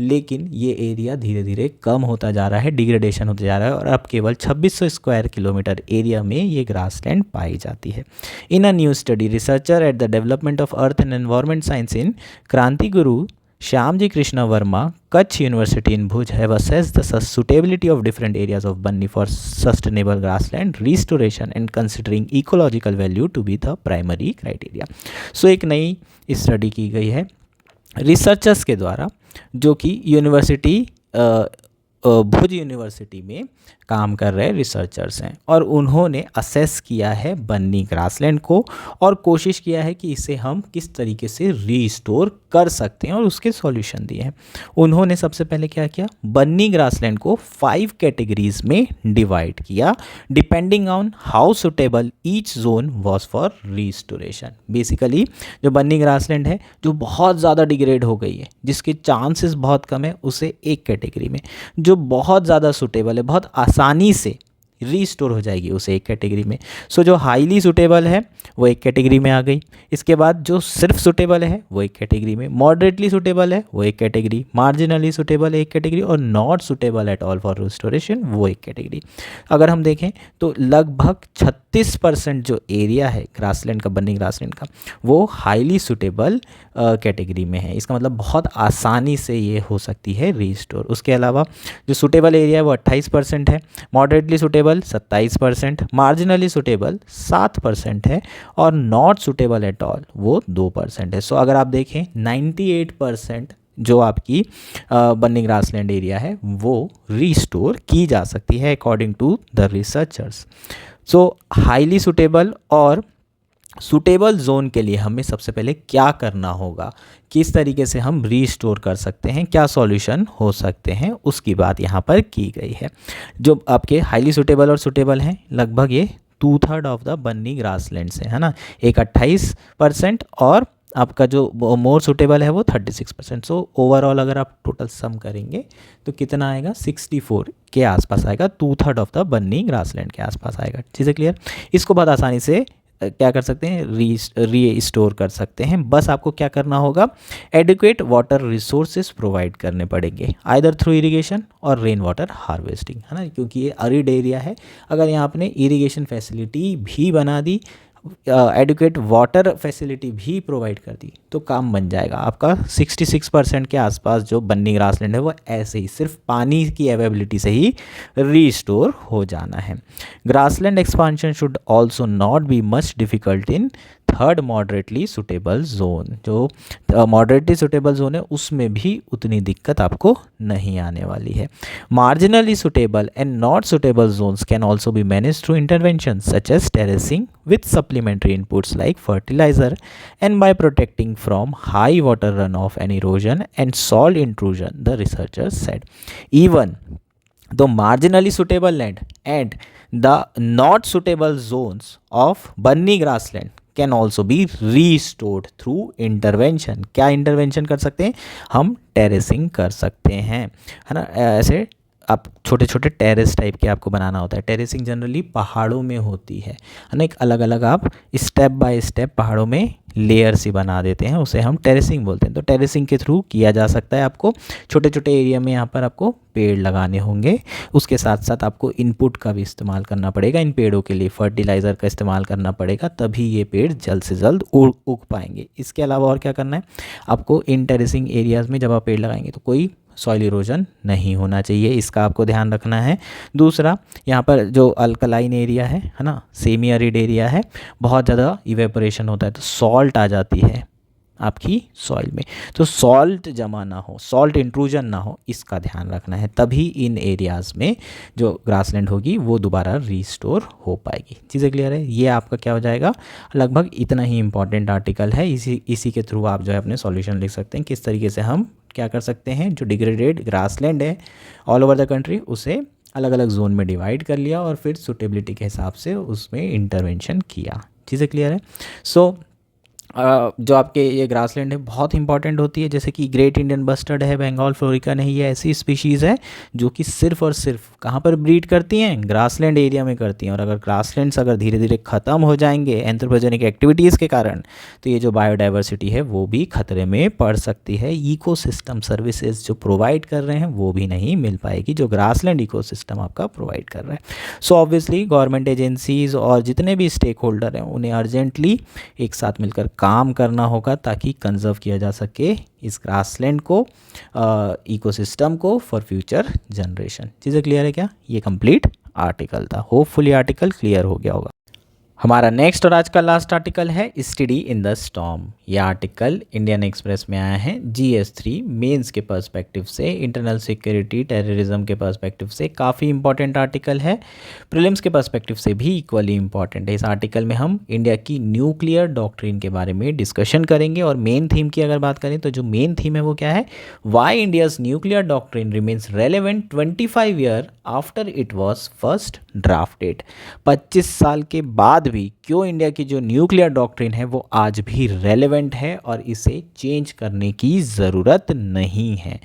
लेकिन ये एरिया धीरे धीरे कम होता जा रहा है, डिग्रेडेशन होता जा रहा है और अब केवल 2600 स्क्वायर किलोमीटर एरिया में ये ग्रासलैंड पाई जाती है। In a new study, researcher at the development of earth and environment science in Kranti Guru Shyamji Krishna Verma, Kutch University in Bhuj, have assessed the suitability of different areas of Banni for sustainable grassland restoration and considering ecological value to be the primary criteria. So एक नई study की गई है researchers के द्वारा, जो कि university भुज university में काम कर रहे रिसर्चर्स हैं, और उन्होंने असेस किया है बन्नी ग्रासलैंड को और कोशिश किया है कि इसे हम किस तरीके से रीस्टोर कर सकते हैं और उसके सॉल्यूशन दिए हैं। उन्होंने सबसे पहले क्या किया, बन्नी ग्रासलैंड को 5 कैटेगरीज में डिवाइड किया depending on how suitable each zone was for restoration. Basically जो बन्नी ग्रासलैंड है जो बहुत ज़्यादा डिग्रेड हो गई है, जिसके चांसेस बहुत कम है, उसे एक कैटेगरी में, जो बहुत ज़्यादा सुटेबल है, बहुत आसानी से रीस्टोर हो जाएगी, उसे एक कैटेगरी में। सो जो हाईली सुटेबल है वो एक कैटेगरी में आ गई। इसके बाद जो सिर्फ सुटेबल है वो एक कैटेगरी में, मॉडरेटली सुटेबल है वो एक कैटेगरी, मार्जिनली सुटेबल एक कैटेगरी, और not suitable at all for restoration वो एक कैटेगरी। अगर हम देखें तो लगभग 36% जो एरिया है ग्रासलैंड का, बन्नी ग्रासलैंड का, वो हाईली सुटेबल कैटेगरी में है। इसका मतलब बहुत आसानी से ये हो सकती है रीस्टोर। उसके अलावा जो सुटेबल एरिया है वो 28% है, मॉडरेटली सुटेबल 27%, मार्जिनली सुटेबल 7% है, और नॉट सुटेबल एट ऑल वो 2% है। सो अगर आप देखें 98% जो आपकी बन्नी ग्रासलैंड एरिया है वो रीस्टोर की जा सकती है according to the researchers. So highly suitable और सूटेबल जोन के लिए हमें सबसे पहले क्या करना होगा, किस तरीके से हम रीस्टोर कर सकते हैं, क्या सॉल्यूशन हो सकते हैं, उसकी बात यहाँ पर की गई है। जो आपके हाईली सूटेबल और सूटेबल हैं, लगभग ये 2/3 ऑफ द बन्नी ग्रासलैंड से है ना, एक 28% और आपका जो मोर सूटेबल है वो 36%। सो ओवरऑल अगर आप टोटल सम करेंगे तो कितना आएगा, 64 के आसपास आएगा, 2/3 ऑफ द बन्नी ग्रासलैंड के आसपास आएगा। चीज़ें क्लियर? इसको बहुत आसानी से क्या कर सकते हैं, रीस्टोर कर सकते हैं। बस आपको क्या करना होगा, एडिक्वेट वाटर रिसोर्सेज प्रोवाइड करने पड़ेंगे, आइदर थ्रू इरिगेशन और रेन वाटर हार्वेस्टिंग, है ना, क्योंकि ये अरिड एरिया है। अगर यहाँ आपने इरिगेशन फैसिलिटी भी बना दी, एडिक्वेट वाटर फैसिलिटी भी प्रोवाइड कर दी, तो काम बन जाएगा आपका। 66% के आसपास जो बन्नी ग्रासलैंड है वो ऐसे ही सिर्फ पानी की अवेलेबिलिटी से ही रीस्टोर हो जाना है। Grassland expansion should also not be much difficult in third moderately suitable zone. जो मॉडरेटली सुटेबल जोन है उसमें भी उतनी दिक्कत आपको नहीं आने वाली है। Marginally suitable and not suitable zones can also be manage through intervention such as terracing with supplementary inputs like fertilizer and by protecting from high water runoff and erosion and soil intrusion, the researchers said. Even though marginally suitable land and the not suitable zones of Banni grassland can also be restored through intervention. क्या intervention कर सकते हैं हम, terracing कर सकते हैं, है ना। ऐसे आप छोटे छोटे टेरेस टाइप के आपको बनाना होता है। टेरेसिंग जनरली पहाड़ों में होती है ना, एक अलग अलग आप स्टेप बाय स्टेप पहाड़ों में लेयर्स ही बना देते हैं, उसे हम टेरेसिंग बोलते हैं। तो टेरेसिंग के थ्रू किया जा सकता है। आपको छोटे छोटे एरिया में यहाँ पर आपको पेड़ लगाने होंगे, उसके साथ साथ आपको इनपुट का भी इस्तेमाल करना पड़ेगा। इन पेड़ों के लिए फर्टिलाइज़र का इस्तेमाल करना पड़ेगा, तभी ये पेड़ जल्द से जल्द उग पाएंगे। इसके अलावा और क्या करना है आपको, इन टेरेसिंग एरियाज़ में जब आप पेड़ लगाएंगे तो कोई सॉइल इरोजन नहीं होना चाहिए, इसका आपको ध्यान रखना है। दूसरा, यहाँ पर जो अल्कलाइन एरिया है ना, सेमी एरिड एरिया है, बहुत ज़्यादा इवेपोरेशन होता है तो सॉल्ट आ जाती है आपकी सॉइल में, तो सॉल्ट जमा ना हो, सॉल्ट इंट्रूजन ना हो, इसका ध्यान रखना है। तभी इन एरियाज़ में जो ग्रासलैंड होगी वो दोबारा रीस्टोर हो पाएगी। चीज़ें क्लियर है? ये आपका क्या हो जाएगा, लगभग इतना ही इंपॉर्टेंट आर्टिकल है। इसी के थ्रू आप जो है अपने सॉल्यूशन लिख सकते हैं, किस तरीके से हम क्या कर सकते हैं, जो डिग्रेडेड ग्रासलैंड है ऑल ओवर द कंट्री उसे अलग अलग जोन में डिवाइड कर लिया और फिर सुटेबिलिटी के हिसाब से उसमें इंटरवेंशन किया। चीज़ें क्लियर है? सो जो आपके ये ग्रासलैंड है बहुत इंपॉर्टेंट होती है, जैसे कि ग्रेट इंडियन बस्टर्ड है, बंगाल फ्लोरिकन है, ये ऐसी स्पीशीज़ है जो कि सिर्फ और सिर्फ कहाँ पर ब्रीड करती हैं, ग्रासलैंड एरिया में करती हैं। और अगर ग्रासलैंड्स अगर धीरे धीरे ख़त्म हो जाएंगे एंथ्रोपोजेनिक एक्टिविटीज़ के कारण, तो ये जो बायोडाइवर्सिटी है वो भी खतरे में पड़ सकती है। इकोसिस्टम सर्विसेज जो प्रोवाइड कर रहे हैं वो भी नहीं मिल पाएगी जो ग्रासलैंड इकोसिस्टम आपका प्रोवाइड कर रहा है। सो ऑब्वियसली गवर्नमेंट एजेंसीज़ और जितने भी स्टेक होल्डर हैं उन्हें अर्जेंटली एक साथ मिलकर काम करना होगा ताकि कंजर्व किया जा सके इस ग्रासलैंड को, इकोसिस्टम को, फॉर फ्यूचर जनरेशन। चीज़ें क्लियर है क्या? ये कंप्लीट आर्टिकल था, होपफुली आर्टिकल क्लियर हो गया होगा। हमारा नेक्स्ट और आज का लास्ट आर्टिकल है स्टडी इन द स्टॉर्म। ये आर्टिकल इंडियन एक्सप्रेस में आया है GS3 मेंस के पर्सपेक्टिव से, इंटरनल सिक्योरिटी टेररिज्म के पर्सपेक्टिव से काफ़ी इंपॉर्टेंट आर्टिकल है, प्रीलिम्स के पर्सपेक्टिव से भी इक्वली इंपॉर्टेंट है। इस आर्टिकल में हम इंडिया की न्यूक्लियर डॉक्ट्रिन के बारे में डिस्कशन करेंगे। और मेन थीम की अगर बात करें तो जो मेन थीम है वो क्या है, why India's nuclear doctrine remains relevant 25 year after it was first drafted. 25 साल के बाद भी क्यों इंडिया की जो न्यूक्लियर डॉक्ट्रिन है वो आज भी रेलेवेंट है और इसे चेंज करने की ज़रूरत नहीं है।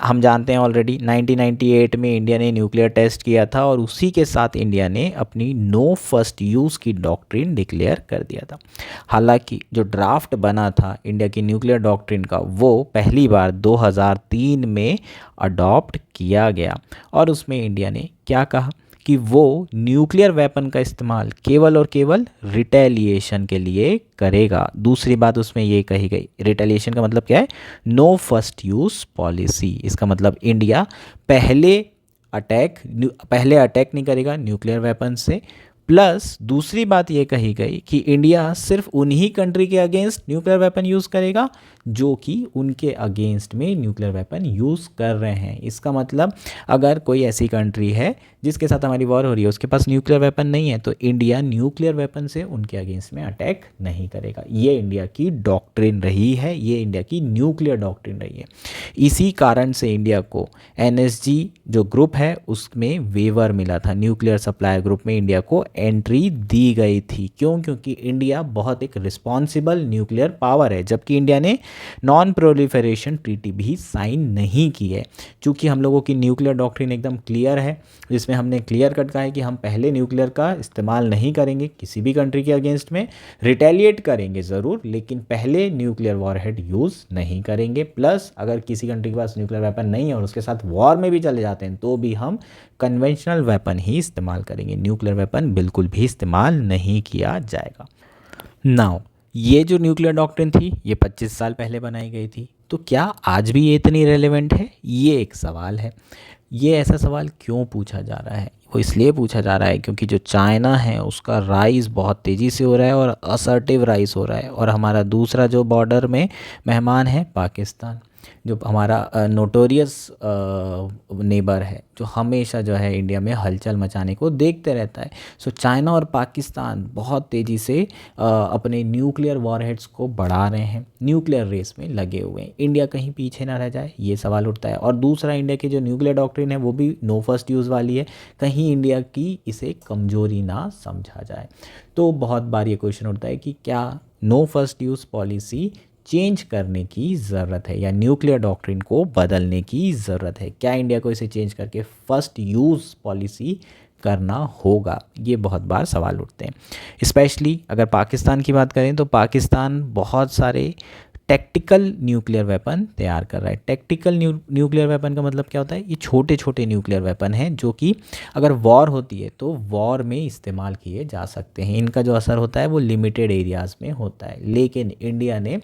हम जानते हैं ऑलरेडी 1998 में इंडिया ने न्यूक्लियर टेस्ट किया था और उसी के साथ इंडिया ने अपनी नो फर्स्ट यूज़ की डॉक्ट्रिन डिक्लेयर कर दिया था। हालांकि जो ड्राफ्ट बना था इंडिया की न्यूक्लियर डॉक्ट्रिन का वो पहली बार 2003 में अडॉप्ट किया गया और उसमें इंडिया ने क्या कहा कि वो न्यूक्लियर वेपन का इस्तेमाल केवल और केवल रिटेलिएशन के लिए करेगा। दूसरी बात उसमें ये कही गई, रिटेलिएशन का मतलब क्या है, नो फर्स्ट यूज़ पॉलिसी। इसका मतलब इंडिया पहले अटैक नहीं करेगा न्यूक्लियर वेपन से। प्लस दूसरी बात ये कही गई कि इंडिया सिर्फ उन्हीं कंट्री के अगेंस्ट न्यूक्लियर वेपन यूज़ करेगा जो कि उनके अगेंस्ट में न्यूक्लियर वेपन यूज़ कर रहे हैं। इसका मतलब अगर कोई ऐसी कंट्री है जिसके साथ हमारी वॉर हो रही है, उसके पास न्यूक्लियर वेपन नहीं है, तो इंडिया न्यूक्लियर वेपन से उनके अगेंस्ट में अटैक नहीं करेगा। ये इंडिया की डॉक्ट्रिन रही है, ये इंडिया की न्यूक्लियर डॉक्ट्रिन रही है। इसी कारण से इंडिया को NSG जो ग्रुप है उसमें वेवर मिला था, न्यूक्लियर सप्लायर ग्रुप में इंडिया को एंट्री दी गई थी। क्यों? क्योंकि इंडिया बहुत एक रिस्पॉन्सिबल न्यूक्लियर पावर है, जबकि इंडिया ने नॉन प्रोलिफरेशन ट्रीटी भी साइन नहीं की है। चूँकि हम लोगों की न्यूक्लियर डॉक्ट्रिन एकदम क्लियर है, जिसमें हमने क्लियर कट कहा है कि हम पहले न्यूक्लियर का इस्तेमाल नहीं करेंगे किसी भी कंट्री के अगेंस्ट में, रिटेलिएट करेंगे ज़रूर लेकिन पहले न्यूक्लियर वॉरहेड यूज़ नहीं करेंगे। प्लस अगर किसी कंट्री के पास न्यूक्लियर वेपन नहीं है और उसके साथ वॉर में भी चले जाते हैं तो भी हम कन्वेंशनल वेपन ही इस्तेमाल करेंगे, न्यूक्लियर वेपन बिल्कुल भी इस्तेमाल नहीं किया जाएगा। नाउ ये जो न्यूक्लियर डॉक्ट्रिन थी ये 25 साल पहले बनाई गई थी, तो क्या आज भी ये इतनी रेलेवेंट है? ये एक सवाल है। ये ऐसा सवाल क्यों पूछा जा रहा है? वो इसलिए पूछा जा रहा है क्योंकि जो चाइना है उसका राइज़ बहुत तेज़ी से हो रहा है और असर्टिव राइज़ हो रहा है। और हमारा दूसरा जो बॉर्डर में मेहमान है पाकिस्तान, जो हमारा नोटोरियस नेबर है, जो हमेशा जो है इंडिया में हलचल मचाने को देखते रहता है। सो चाइना और पाकिस्तान बहुत तेज़ी से अपने न्यूक्लियर वॉरहेड्स को बढ़ा रहे हैं, न्यूक्लियर रेस में लगे हुए हैं। इंडिया कहीं पीछे ना रह जाए ये सवाल उठता है। और दूसरा, इंडिया की जो न्यूक्लियर डॉक्ट्रिन है वो भी नो फर्स्ट यूज़ वाली है, कहीं इंडिया की इसे कमज़ोरी ना समझा जाए। तो बहुत बार ये क्वेश्चन उठता है कि क्या no first use policy change करने की ज़रूरत है या न्यूक्लियर डॉक्ट्रिन को बदलने की ज़रूरत है? क्या इंडिया को इसे चेंज करके फर्स्ट यूज़ पॉलिसी करना होगा? ये बहुत बार सवाल उठते हैं। स्पेशली अगर पाकिस्तान की बात करें तो पाकिस्तान बहुत सारे टैक्टिकल न्यूक्लियर वेपन तैयार कर रहा है। टैक्टिकल न्यूक्लियर वेपन का मतलब क्या होता है? ये छोटे छोटे न्यूक्लियर वेपन हैं जो कि अगर वॉर होती है तो वॉर में इस्तेमाल किए जा सकते हैं। इनका जो असर होता है वो लिमिटेड एरियाज़ में होता है। लेकिन इंडिया ने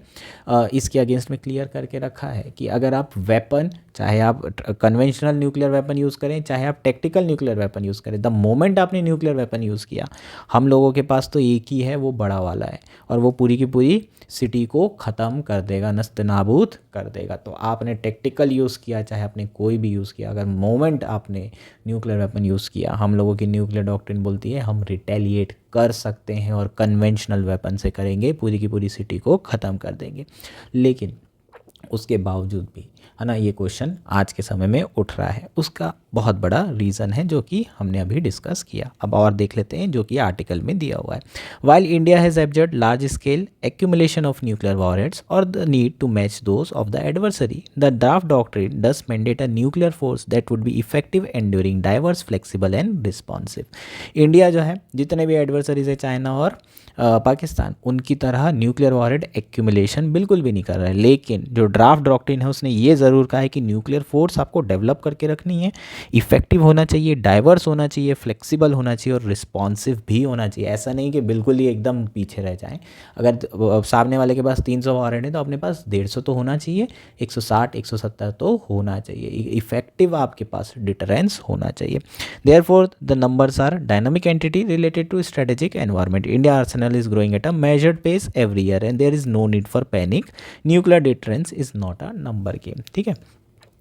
इसके अगेंस्ट में क्लियर करके रखा है कि अगर आप वेपन, चाहे आप कन्वेंशनल न्यूक्लियर वेपन यूज़ करें चाहे आप टैक्टिकल न्यूक्लियर वेपन यूज़ करें, द मोमेंट आपने न्यूक्लियर वेपन यूज़ किया, हम लोगों के पास तो एक ही है, वो बड़ा वाला है, और वो पूरी की पूरी सिटी को ख़त्म कर देगा, नस्त नाबूद कर देगा। तो आपने टैक्टिकल यूज़ किया चाहे आपने कोई भी यूज़ किया, अगर मोमेंट आपने न्यूक्लियर वेपन यूज़ किया, हम लोगों की न्यूक्लियर डॉक्ट्रिन बोलती है हम रिटेलिएट कर सकते हैं और कन्वेंशनल वेपन से करेंगे, पूरी की पूरी सिटी को ख़त्म कर देंगे। लेकिन उसके बावजूद भी है ना, ये क्वेश्चन आज के समय में उठ रहा है। उसका बहुत बड़ा रीज़न है जो कि हमने अभी डिस्कस किया। अब और देख लेते हैं जो कि आर्टिकल में दिया हुआ है। While India has observed large scale accumulation of nuclear warheads और the need to match those of the adversary, the draft doctrine does mandate a nuclear force that would be effective enduring, diverse, flexible and responsive. India जो है जितने भी adversaries है China और पाकिस्तान, उनकी तरह nuclear warhead accumulation बिल्कुल भी नहीं कर रहा है, लेकिन जो ड्राफ्ट डॉक्ट्रिन है उसने ये ज़रूर कहा है कि न्यूक्लियर फोर्स आपको डेवलप करके रखनी है, इफेक्टिव होना चाहिए, डाइवर्स होना चाहिए, फ्लेक्सिबल होना चाहिए और रिस्पॉन्सिव भी होना चाहिए। ऐसा नहीं कि बिल्कुल ही एकदम पीछे रह जाएं। अगर सामने वाले के पास 300 वॉरहेड है तो अपने पास 150 तो होना चाहिए, 160 170 तो होना चाहिए। इफेक्टिव आपके पास डिटरेंस होना चाहिए। Therefore the numbers are dynamic entity related to strategic environment. India arsenal is growing at a measured pace every year and there is no need for panic. Nuclear deterrence is not a number game. ठीक है,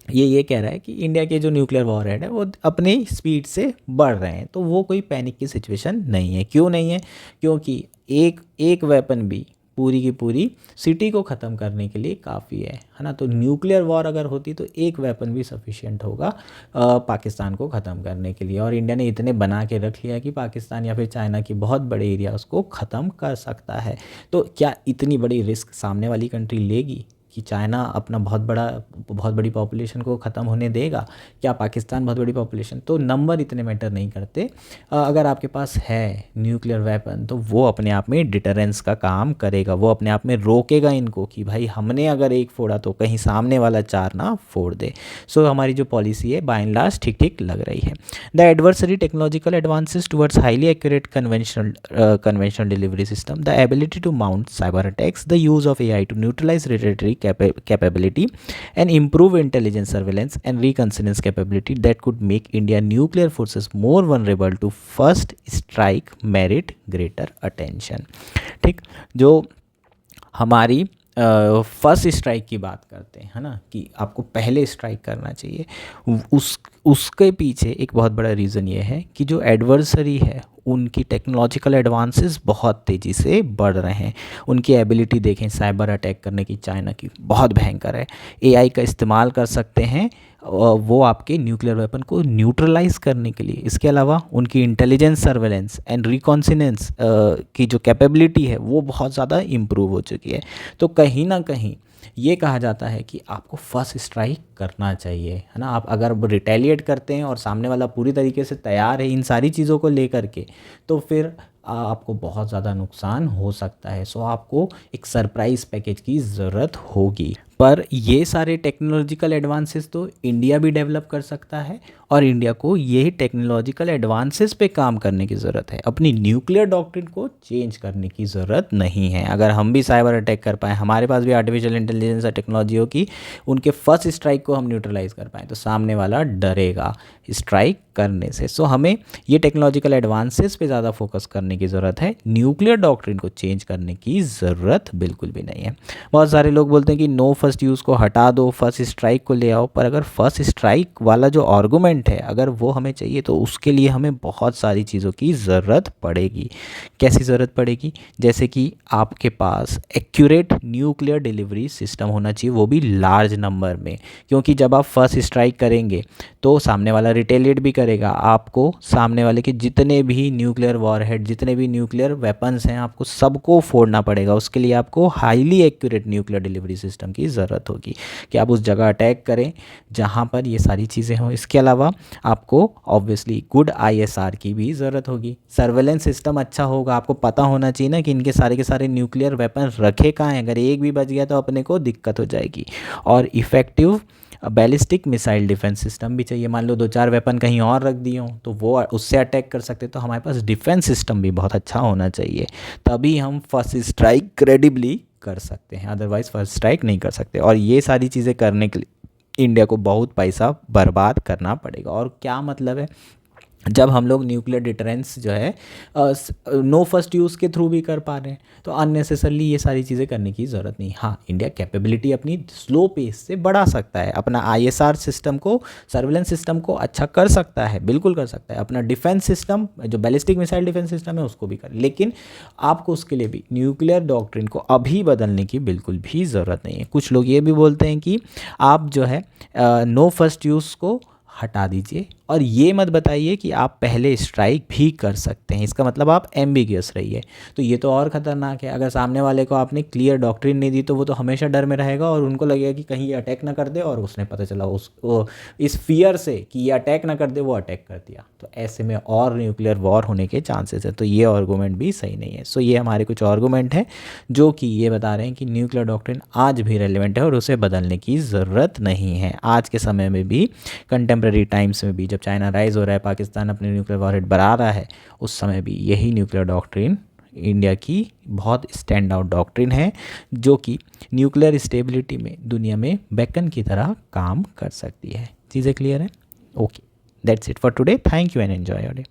ये कह रहा है कि India के जो nuclear warhead है वो अपनी स्पीड से बढ़ रहे हैं, तो वो कोई पैनिक की सिचुएशन नहीं है। क्यों नहीं है? क्योंकि एक वेपन भी पूरी की पूरी सिटी को ख़त्म करने के लिए काफ़ी है ना। तो न्यूक्लियर वॉर अगर होती तो एक वेपन भी सफिशिएंट होगा पाकिस्तान को ख़त्म करने के लिए, और इंडिया ने इतने बना के रख लिया कि पाकिस्तान या फिर चाइना की बहुत बड़े एरियाज़ को ख़त्म कर सकता है। तो क्या इतनी बड़ी रिस्क सामने वाली कंट्री लेगी कि चाइना अपना बहुत बड़ी पॉपुलेशन को ख़त्म होने देगा? क्या पाकिस्तान बहुत बड़ी पॉपुलेशन? तो नंबर इतने मैटर नहीं करते। अगर आपके पास है न्यूक्लियर वेपन तो वो अपने आप में डिटरेंस का काम करेगा, वो अपने आप में रोकेगा इनको कि भाई हमने अगर एक फोड़ा तो कहीं सामने वाला 4 ना फोड़ दे। सो हमारी जो पॉलिसी है बाय एंड लार्ज ठीक ठीक लग रही है। The adversary technological advances towards highly accurate conventional delivery system, the ability to mount cyber attacks, the use of AI to neutralise retaliatory capability and improve intelligence surveillance and reconnaissance capability that could make India nuclear forces more vulnerable to first strike merit greater attention। ठीक, जो हमारी first strike की बात करते हैं है ना, कि आपको पहले स्ट्राइक करना चाहिए, उसके पीछे एक बहुत बड़ा रीज़न ये है कि जो एडवर्सरी है उनकी टेक्नोलॉजिकल एडवांसेस बहुत तेज़ी से बढ़ रहे हैं। उनकी एबिलिटी देखें साइबर अटैक करने की चाइना की बहुत भयंकर है। AI का इस्तेमाल कर सकते हैं वो आपके न्यूक्लियर वेपन को न्यूट्रलाइज करने के लिए। इसके अलावा उनकी इंटेलिजेंस सर्वेलेंस एंड रिकॉन्सिनेंस की जो कैपेबिलिटी है वो बहुत ज़्यादा इम्प्रूव हो चुकी है। तो कहीं ना कहीं ये कहा जाता है कि आपको फर्स्ट स्ट्राइक करना चाहिए, है ना। आप अगर रिटेलिएट करते हैं और सामने वाला पूरी तरीके से तैयार है इन सारी चीज़ों को लेकर के, तो फिर आपको बहुत ज़्यादा नुकसान हो सकता है। सो आपको एक सरप्राइज़ पैकेज की ज़रूरत होगी। पर ये सारे टेक्नोलॉजिकल एडवांसेस तो इंडिया भी डेवलप कर सकता है और इंडिया को ये टेक्नोलॉजिकल एडवांसेस पे काम करने की ज़रूरत है। अपनी न्यूक्लियर डॉक्ट्रिन को चेंज करने की ज़रूरत नहीं है। अगर हम भी साइबर अटैक कर पाएँ, हमारे पास भी आर्टिफिशियल इंटेलिजेंस और टेक्नोलॉजी हो कि उनके फर्स्ट स्ट्राइक को हम न्यूट्रलाइज कर पाएँ, तो सामने वाला डरेगा स्ट्राइक करने से। सो हमें ये टेक्नोलॉजिकल एडवांसेस पे ज़्यादा फोकस करने की ज़रूरत है, न्यूक्लियर डॉक्ट्रिन को चेंज करने की ज़रूरत बिल्कुल भी नहीं है। बहुत सारे लोग बोलते हैं कि नो फर्स्ट यूज़ को हटा दो, फर्स्ट स्ट्राइक को ले आओ, पर अगर फर्स्ट स्ट्राइक वाला जो आर्गूमेंट है अगर वो हमें चाहिए तो उसके लिए हमें बहुत सारी चीज़ों की ज़रूरत पड़ेगी। कैसी ज़रूरत पड़ेगी? जैसे कि आपके पास एक्यूरेट न्यूक्लियर डिलीवरी सिस्टम होना चाहिए, वो भी लार्ज नंबर में, क्योंकि जब आप फर्स्ट स्ट्राइक करेंगे तो सामने वाला रिटेलिएट भी करेगा। आपको सामने वाले के जितने भी न्यूक्लियर वॉरहेड, जितने भी न्यूक्लियर वेपन्स हैं, आपको सबको फोड़ना पड़ेगा। उसके लिए आपको highly accurate nuclear delivery system की ज़रूरत होगी कि आप उस जगह अटैक करें जहां पर ये सारी चीज़ें हों। इसके अलावा आपको ऑब्वियसली गुड ISR की भी ज़रूरत होगी। सर्वेलेंस सिस्टम अच्छा होगा, आपको पता होना चाहिए ना कि इनके सारे के सारे न्यूक्लियर वेपन रखे कहाँ हैं। अगर एक भी बच गया तो अपने को दिक्कत हो जाएगी। और effective ballistic missile defence system भी चाहिए। मान लो 2-4 वेपन कहीं और रख दिए हों तो वो उससे अटैक कर सकते, तो हमारे पास डिफेंस सिस्टम भी बहुत अच्छा होना चाहिए, तभी हम फर्स्ट स्ट्राइक क्रेडिबली कर सकते हैं, अदरवाइज़ फर्स्ट स्ट्राइक नहीं कर सकते। और ये सारी चीज़ें करने के लिए इंडिया को बहुत पैसा बर्बाद करना पड़ेगा। और क्या मतलब है, जब हम लोग न्यूक्लियर डिटरेंस जो है नो फर्स्ट यूज़ के थ्रू भी कर पा रहे हैं, तो अननेसेसरली ये सारी चीज़ें करने की ज़रूरत नहीं। हाँ, इंडिया कैपेबिलिटी अपनी स्लो पेस से बढ़ा सकता है, अपना ISR सिस्टम को, सर्विलेंस सिस्टम को अच्छा कर सकता है, बिल्कुल कर सकता है। अपना डिफेंस सिस्टम जो बैलिस्टिक मिसाइल डिफेंस सिस्टम है उसको भी कर, लेकिन आपको उसके लिए भी न्यूक्लियर डॉक्ट्रिन को अभी बदलने की बिल्कुल भी ज़रूरत नहीं है। कुछ लोग ये भी बोलते हैं कि आप जो है नो फर्स्ट यूज़ को हटा दीजिए और ये मत बताइए कि आप पहले स्ट्राइक भी कर सकते हैं, इसका मतलब आप एम्बिगियस रहिए। तो ये तो और ख़तरनाक है। अगर सामने वाले को आपने क्लियर डॉक्ट्रिन नहीं दी तो वो तो हमेशा डर में रहेगा और उनको लगेगा कि कहीं ये अटैक ना कर दे, और उसने पता चला इस फियर से कि ये अटैक ना कर दे वो अटैक कर दिया, तो ऐसे में और न्यूक्लियर वॉर होने के चांसेस है। तो ये आर्गूमेंट भी सही नहीं है। सो ये हमारे कुछ आर्गूमेंट हैं जो कि ये बता रहे हैं कि न्यूक्लियर डॉक्ट्रिन आज भी रेलिवेंट है और उसे बदलने की ज़रूरत नहीं है। आज के समय में भी, कंटेम्प्रेरी टाइम्स में भी, जब चाइना राइज हो रहा है, पाकिस्तान अपने न्यूक्लियर वॉरहेड बढ़ा रहा है, उस समय भी यही न्यूक्लियर डॉक्ट्रिन इंडिया की बहुत स्टैंड आउट डॉक्ट्रिन है, जो कि न्यूक्लियर स्टेबिलिटी में दुनिया में बेकन की तरह काम कर सकती है। चीज़ें क्लियर है? Okay, that's it for today. Thank you and enjoy your day.